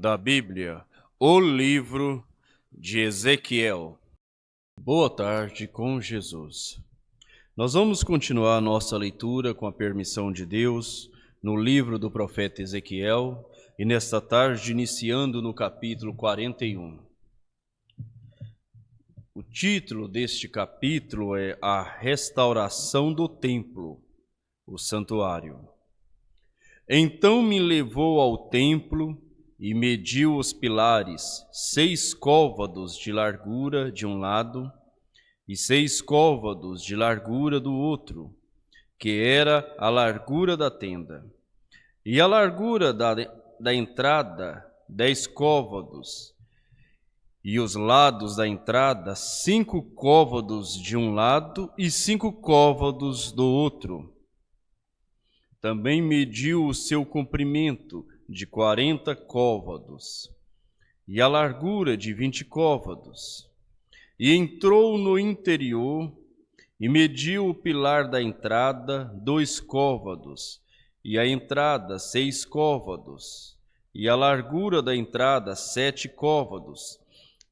da Bíblia, o livro de Ezequiel. Boa tarde com Jesus. Nós vamos continuar nossa leitura com a permissão de Deus no livro do profeta Ezequiel e nesta tarde iniciando no capítulo 41. O título deste capítulo é A Restauração do Templo, o Santuário. Então me levou ao templo e mediu os pilares, 6 côvados de largura de um lado e 6 côvados de largura do outro, que era a largura da tenda. E a largura da entrada, 10 côvados, e os lados da entrada, 5 côvados de um lado e 5 côvados do outro. Também mediu o seu comprimento de 40 côvados, e a largura de 20 côvados. E entrou no interior, e mediu o pilar da entrada 2 côvados, e a entrada 6 côvados, e a largura da entrada 7 côvados.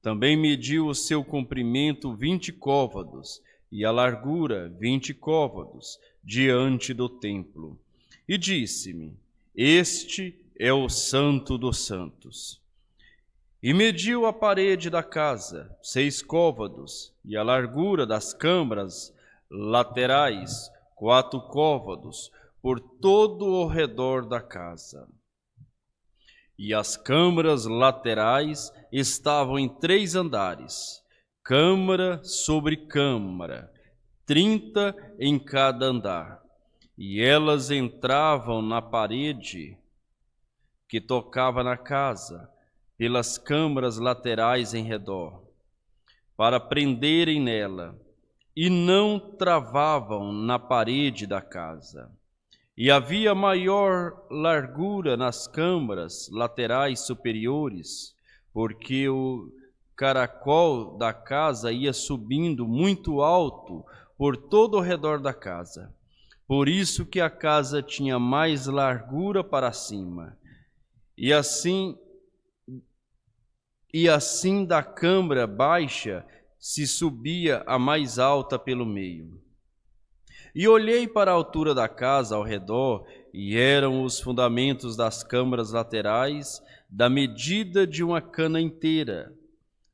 Também mediu o seu comprimento 20 côvados, e a largura 20 côvados, diante do templo. E disse-me: Este é o Santo dos Santos. E mediu a parede da casa, 6 côvados, e a largura das câmaras laterais, 4 côvados, por todo o redor da casa. E as câmaras laterais estavam em 3 andares, câmara sobre câmara, 30 em cada andar. E elas entravam na parede que tocava na casa, pelas câmaras laterais em redor, para prenderem nela, e não travavam na parede da casa. E havia maior largura nas câmaras laterais superiores, porque o caracol da casa ia subindo muito alto por todo o redor da casa. Por isso que a casa tinha mais largura para cima. E assim da câmara baixa se subia a mais alta pelo meio. E olhei para a altura da casa ao redor, e eram os fundamentos das câmaras laterais da medida de uma cana inteira,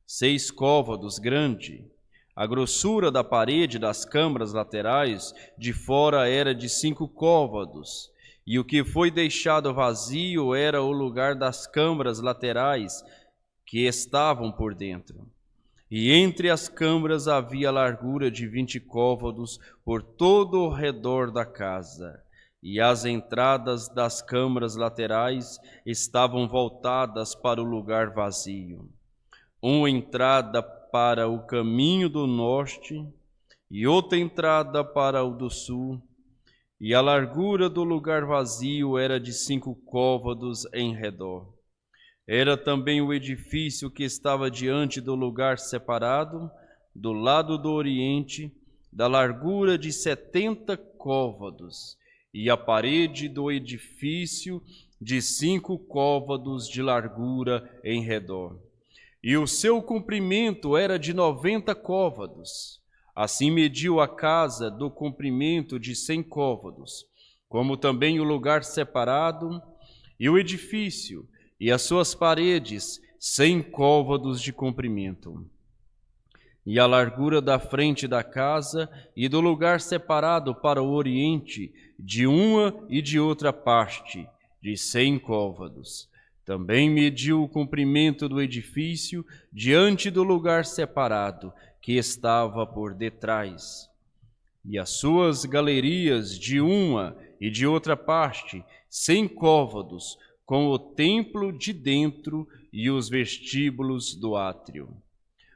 6 côvados grande. A grossura da parede das câmaras laterais de fora era de 5 côvados, e o que foi deixado vazio era o lugar das câmaras laterais que estavam por dentro. E entre as câmaras havia largura de 20 côvados por todo o redor da casa, e as entradas das câmaras laterais estavam voltadas para o lugar vazio. Uma entrada para o caminho do norte e outra entrada para o do sul, e a largura do lugar vazio era de 5 côvados em redor. Era também o edifício que estava diante do lugar separado, do lado do oriente, da largura de 70 côvados, e a parede do edifício de 5 côvados de largura em redor. E o seu comprimento era de 90 côvados. Assim mediu a casa do comprimento de 100 côvados, como também o lugar separado, e o edifício, e as suas paredes, 100 côvados de comprimento. E a largura da frente da casa e do lugar separado para o oriente, de uma e de outra parte, de 100 côvados. Também mediu o comprimento do edifício diante do lugar separado, que estava por detrás. E as suas galerias de uma e de outra parte, 100 côvados, com o templo de dentro e os vestíbulos do átrio.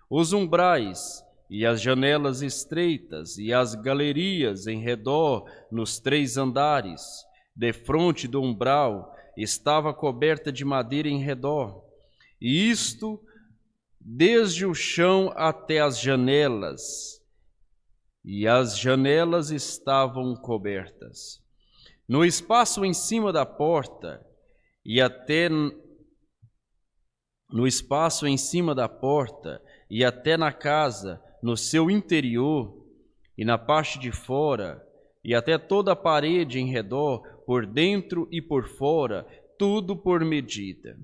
Os umbrais e as janelas estreitas e as galerias em redor nos 3 andares, defronte do umbral, estava coberta de madeira em redor, e isto desde o chão até as janelas, e as janelas estavam cobertas. No espaço em cima da porta e até no espaço em cima da porta e até na casa, no seu interior e na parte de fora, e até toda a parede em redor, por dentro e por fora, tudo por medida.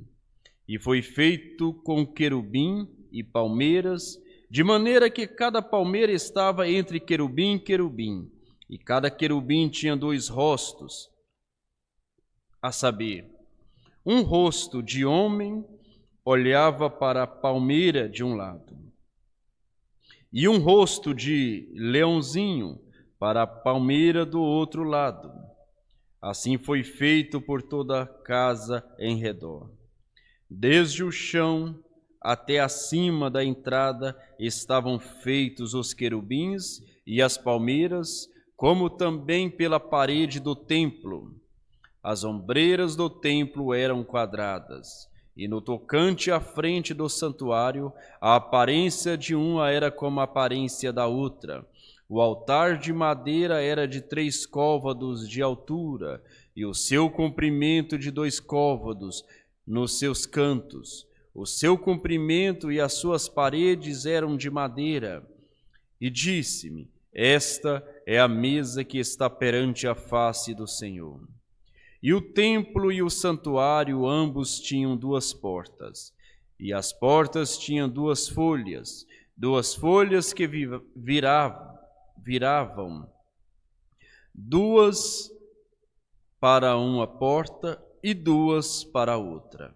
E foi feito com querubim e palmeiras, de maneira que cada palmeira estava entre querubim e querubim, e cada querubim tinha 2 rostos, a saber, um rosto de homem olhava para a palmeira de um lado, e um rosto de leãozinho para a palmeira do outro lado. Assim foi feito por toda a casa em redor. Desde o chão até acima da entrada estavam feitos os querubins e as palmeiras, como também pela parede do templo. As ombreiras do templo eram quadradas, e no tocante à frente do santuário, a aparência de uma era como a aparência da outra. O altar de madeira era de 3 côvados de altura, e o seu comprimento de 2 côvados nos seus cantos. O seu comprimento e as suas paredes eram de madeira. E disse-me: esta é a mesa que está perante a face do Senhor. E o templo e o santuário ambos tinham 2 portas, e as portas tinham 2 folhas que viravam, 2 para uma porta e 2 para a outra.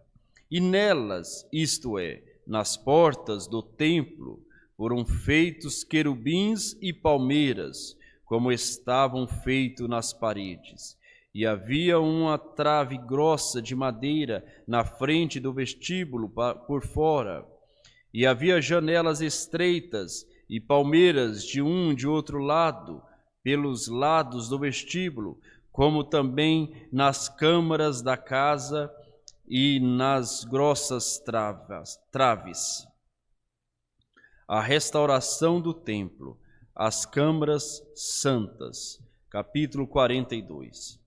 E nelas, isto é, nas portas do templo, foram feitos querubins e palmeiras, como estavam feitos nas paredes. E havia uma trave grossa de madeira na frente do vestíbulo por fora. E havia janelas estreitas e palmeiras de um e de outro lado, pelos lados do vestíbulo, como também nas câmaras da casa e nas grossas traves. A restauração do templo, as câmaras santas. Capítulo 42.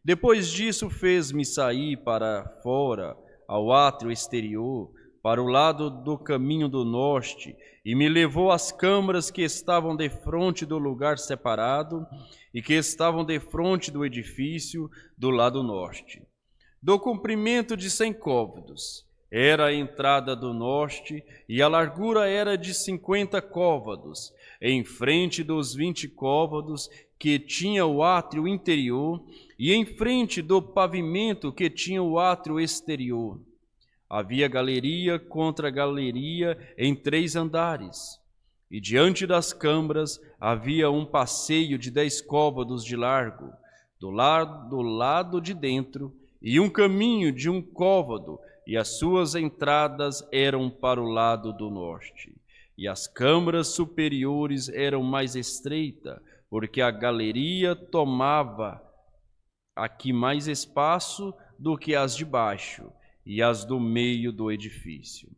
Depois disso fez-me sair para fora, ao átrio exterior, para o lado do caminho do norte, e me levou às câmaras que estavam defronte do lugar separado e que estavam defronte do edifício do lado norte. Do comprimento de 100 côvados era a entrada do norte, e a largura era de 50 côvados, em frente dos 20 côvados que tinha o átrio interior, e em frente do pavimento que tinha o átrio exterior. Havia galeria contra galeria em 3 andares, e diante das câmaras havia um passeio de 10 côvados de largo, do lado de dentro, e um caminho de 1 côvado, e as suas entradas eram para o lado do norte. E as câmaras superiores eram mais estreitas, porque a galeria tomava aqui mais espaço do que as de baixo e as do meio do edifício,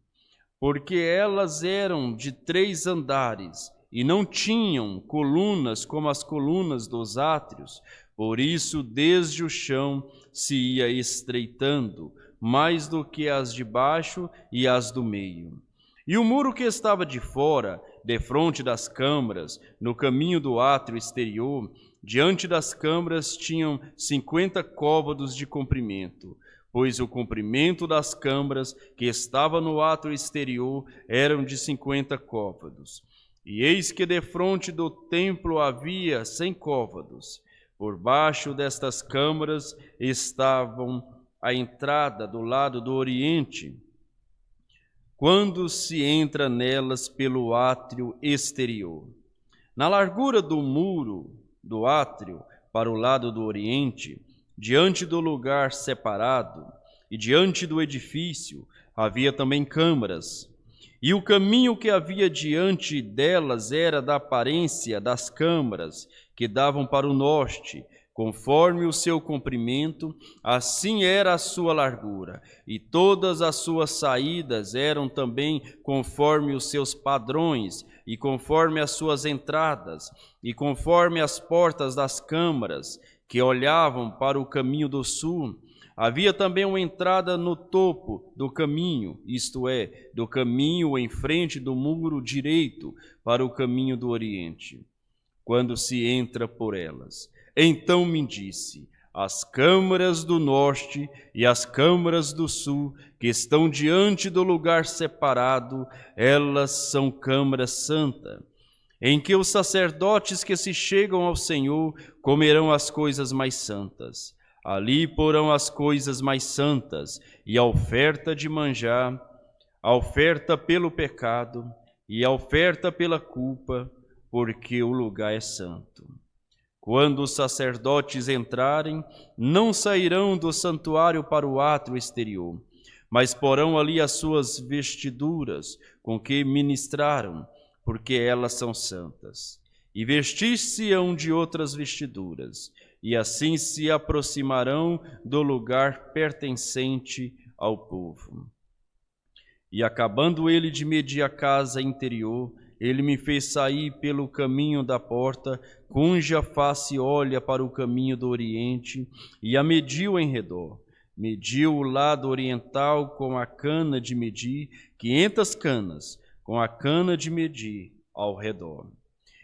porque elas eram de 3 andares e não tinham colunas como as colunas dos átrios, por isso desde o chão se ia estreitando mais do que as de baixo e as do meio. E o muro que estava de fora, defronte das câmaras, no caminho do átrio exterior, diante das câmaras tinham 50 côvados de comprimento, pois o comprimento das câmaras que estava no átrio exterior eram de 50 côvados. E eis que defronte do templo havia 100 côvados. Por baixo destas câmaras estavam a entrada do lado do oriente, quando se entra nelas pelo átrio exterior. Na largura do muro do átrio para o lado do oriente, diante do lugar separado e diante do edifício, havia também câmaras. E o caminho que havia diante delas era da aparência das câmaras que davam para o norte, conforme o seu comprimento, assim era a sua largura, e todas as suas saídas eram também conforme os seus padrões, e conforme as suas entradas, e conforme as portas das câmaras, que olhavam para o caminho do sul. Havia também uma entrada no topo do caminho, isto é, do caminho em frente do muro direito para o caminho do oriente, quando se entra por elas. Então me disse: as câmaras do norte e as câmaras do sul, que estão diante do lugar separado, elas são câmara santa, em que os sacerdotes que se chegam ao Senhor comerão as coisas mais santas. Ali porão as coisas mais santas e a oferta de manjar, a oferta pelo pecado e a oferta pela culpa, porque o lugar é santo. Quando os sacerdotes entrarem, não sairão do santuário para o átrio exterior, mas porão ali as suas vestiduras com que ministraram, porque elas são santas. E vestir-se-ão de outras vestiduras, e assim se aproximarão do lugar pertencente ao povo. E acabando ele de medir a casa interior, ele me fez sair pelo caminho da porta, cuja face olha para o caminho do oriente, e a mediu em redor. Mediu o lado oriental com a cana de medir, 500 canas, com a cana de medir ao redor.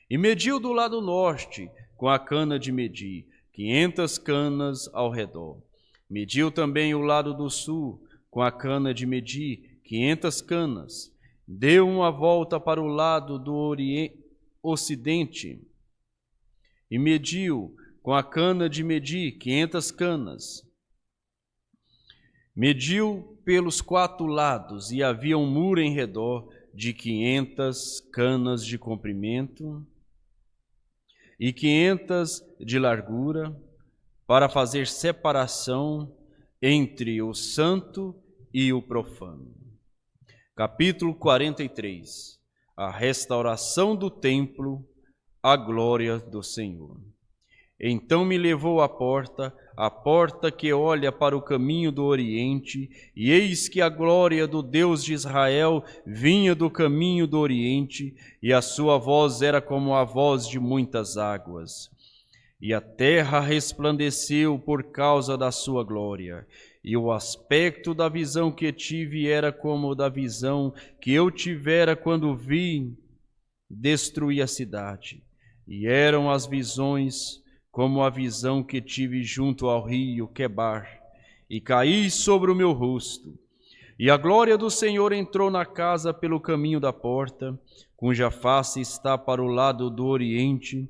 E mediu do lado norte com a cana de medir, 500 canas ao redor. Mediu também o lado do sul com a cana de medir, 500 canas. Deu uma volta para o lado do ocidente e mediu com a cana de medir 500 canas. Mediu pelos 4 lados e havia um muro em redor de 500 canas de comprimento e 500 de largura, para fazer separação entre o santo e o profano. Capítulo 43. A restauração do templo, a glória do Senhor. Então me levou à porta, a porta que olha para o caminho do oriente, e eis que a glória do Deus de Israel vinha do caminho do oriente, e a sua voz era como a voz de muitas águas. E a terra resplandeceu por causa da sua glória, e o aspecto da visão que tive era como o da visão que eu tivera quando vi destruir a cidade. E eram as visões como a visão que tive junto ao rio Quebar, e caí sobre o meu rosto. E a glória do Senhor entrou na casa pelo caminho da porta, cuja face está para o lado do oriente,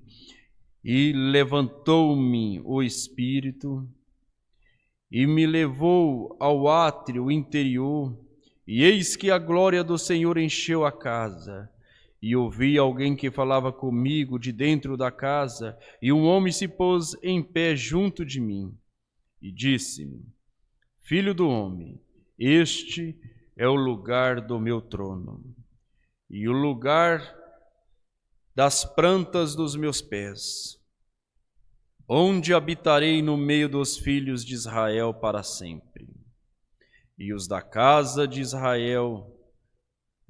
e levantou-me o Espírito, e me levou ao átrio interior, e eis que a glória do Senhor encheu a casa. E ouvi alguém que falava comigo de dentro da casa, e um homem se pôs em pé junto de mim, e disse-me: Filho do homem, este é o lugar do meu trono, e o lugar das plantas dos meus pés, onde habitarei no meio dos filhos de Israel para sempre. E os da casa de Israel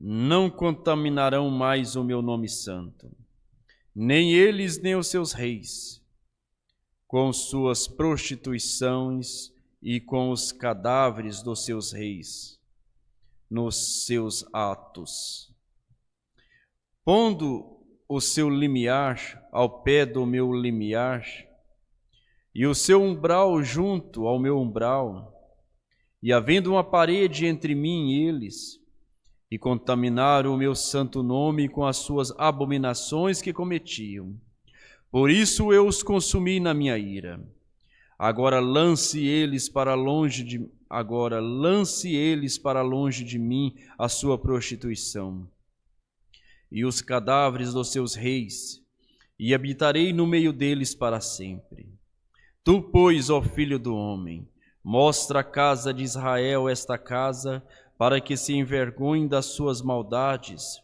não contaminarão mais o meu nome santo, nem eles nem os seus reis, com suas prostituições e com os cadáveres dos seus reis, nos seus atos. Pondo o seu limiar ao pé do meu limiar, e o seu umbral junto ao meu umbral, e havendo uma parede entre mim e eles, e contaminaram o meu santo nome com as suas abominações que cometiam. Por isso eu os consumi na minha ira. Agora lance eles para longe de mim a sua prostituição e os cadáveres dos seus reis, e habitarei no meio deles para sempre. Tu, pois, ó filho do homem, mostra a casa de Israel esta casa, para que se envergonhem das suas maldades,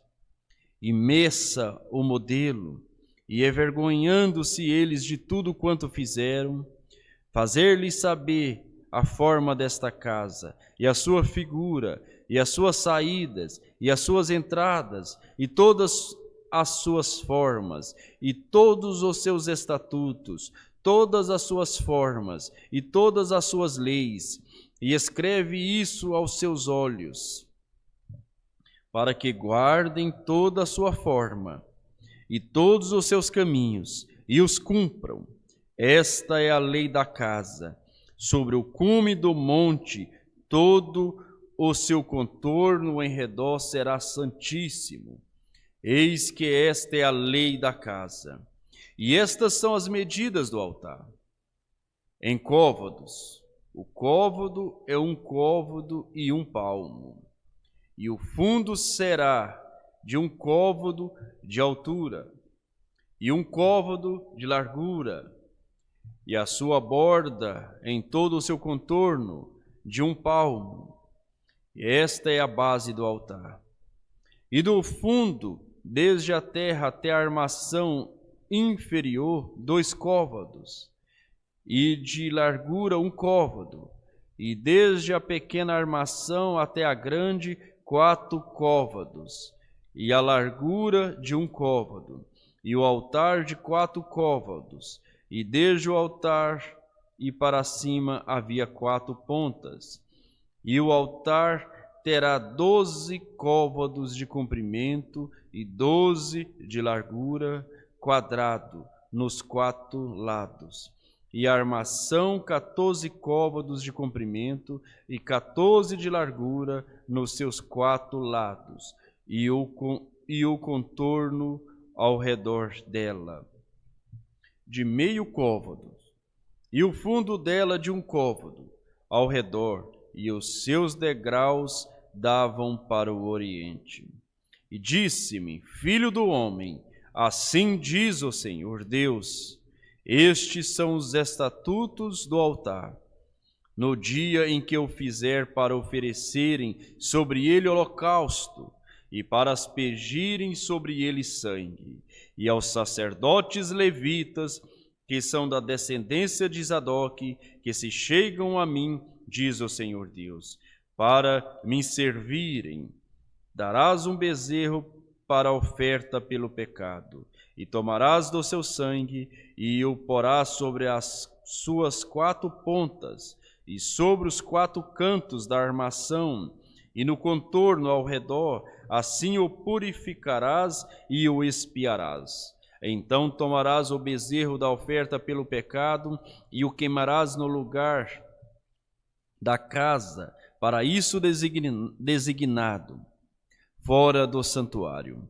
e meça o modelo, e envergonhando-se eles de tudo quanto fizeram, fazer-lhes saber a forma desta casa, e a sua figura, e as suas saídas, e as suas entradas, e todas as suas formas, e todos os seus estatutos, todas as suas formas e todas as suas leis, e escreve isso aos seus olhos, para que guardem toda a sua forma e todos os seus caminhos, e os cumpram. Esta é a lei da casa. Sobre o cume do monte, todo o seu contorno em redor será santíssimo. Eis que esta é a lei da casa. E estas são as medidas do altar. Em côvados, o côvado é 1 côvado e 1 palmo. E o fundo será de 1 côvado de altura e 1 côvado de largura, e a sua borda em todo o seu contorno de 1 palmo. Esta é a base do altar. E do fundo, desde a terra até a armação inferior, 2 côvados, e de largura 1 côvado, e desde a pequena armação até a grande, 4 côvados, e a largura de 1 côvado, e o altar de 4 côvados, e desde o altar e para cima havia 4 pontas. E o altar terá 12 côvados de comprimento e 12 de largura, quadrado nos 4 lados. E a armação 14 côvados de comprimento e 14 de largura nos seus 4 lados, e o contorno ao redor dela, de meio côvado, e o fundo dela de 1 côvado ao redor, e os seus degraus davam para o oriente. E disse-me: Filho do homem, assim diz o Senhor Deus: estes são os estatutos do altar. No dia em que eu fizer para oferecerem sobre ele holocausto, e para aspergirem sobre ele sangue, e aos sacerdotes levitas, que são da descendência de Zadoque, que se chegam a mim, diz o Senhor Deus, para me servirem, darás um bezerro para a oferta pelo pecado, e tomarás do seu sangue, e o porás sobre as suas 4 pontas, e sobre os 4 cantos da armação, e no contorno ao redor, assim o purificarás e o expiarás. Então tomarás o bezerro da oferta pelo pecado e o queimarás no lugar da casa, para isso designado, fora do santuário.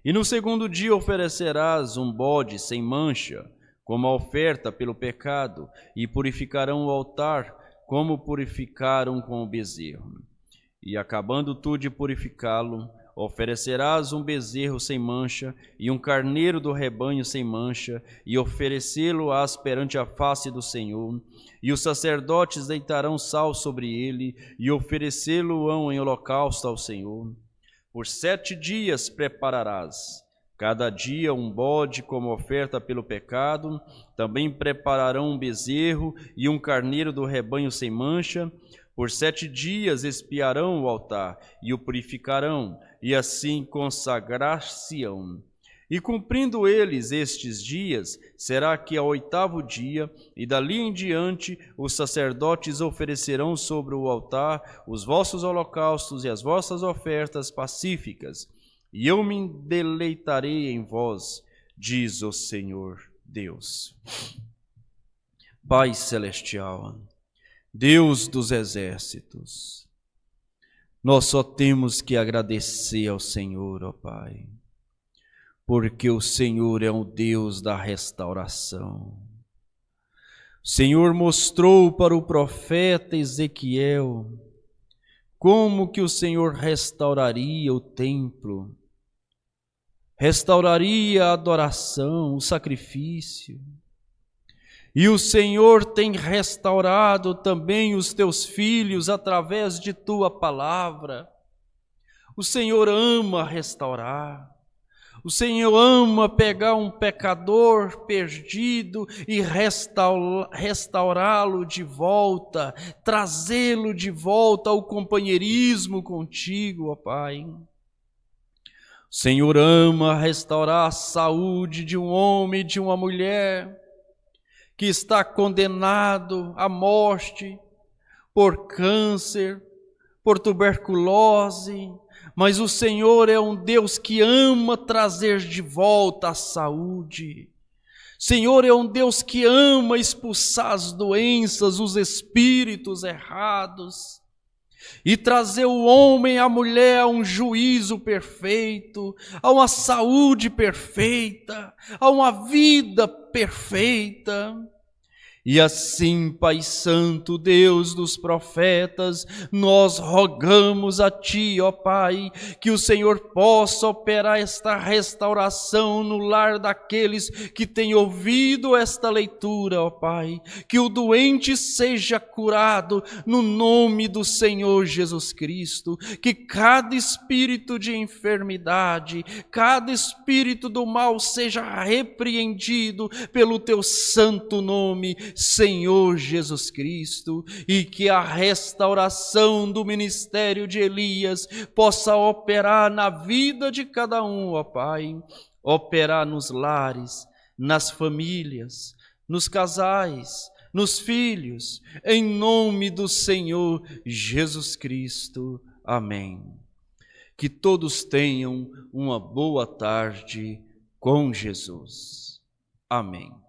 E no 2º dia oferecerás um bode sem mancha, como a oferta pelo pecado, e purificarão o altar, como purificaram com o bezerro. E acabando tu de purificá-lo, oferecerás um bezerro sem mancha e um carneiro do rebanho sem mancha, e oferecê-lo-ás perante a face do Senhor. E os sacerdotes deitarão sal sobre ele, e oferecê-lo-ão em holocausto ao Senhor. Por 7 dias prepararás, cada dia um bode como oferta pelo pecado. Também prepararão um bezerro e um carneiro do rebanho sem mancha. Por 7 dias expiarão o altar e o purificarão, e assim consagrar-se-ão. E cumprindo eles estes dias, será que ao 8º dia, e dali em diante, os sacerdotes oferecerão sobre o altar os vossos holocaustos e as vossas ofertas pacíficas, e eu me deleitarei em vós, diz o Senhor Deus. Pai celestial, Deus dos exércitos, nós só temos que agradecer ao Senhor, ó Pai, porque o Senhor é o Deus da restauração. O Senhor mostrou para o profeta Ezequiel como que o Senhor restauraria o templo, restauraria a adoração, o sacrifício. E o Senhor tem restaurado também os teus filhos através de tua palavra. O Senhor ama restaurar. O Senhor ama pegar um pecador perdido e restaurá-lo de volta, trazê-lo de volta ao companheirismo contigo, ó Pai. O Senhor ama restaurar a saúde de um homem e de uma mulher que está condenado à morte por câncer, por tuberculose, mas o Senhor é um Deus que ama trazer de volta a saúde. Senhor é um Deus que ama expulsar as doenças, os espíritos errados, e trazer o homem e a mulher a um juízo perfeito, a uma saúde perfeita, a uma vida perfeita. E assim, Pai Santo, Deus dos profetas, nós rogamos a Ti, ó Pai, que o Senhor possa operar esta restauração no lar daqueles que têm ouvido esta leitura, ó Pai, que o doente seja curado no nome do Senhor Jesus Cristo, que cada espírito de enfermidade, cada espírito do mal seja repreendido pelo Teu santo nome, Senhor Jesus Cristo, e que a restauração do ministério de Elias possa operar na vida de cada um, ó Pai, operar nos lares, nas famílias, nos casais, nos filhos, em nome do Senhor Jesus Cristo. Amém. Que todos tenham uma boa tarde com Jesus. Amém.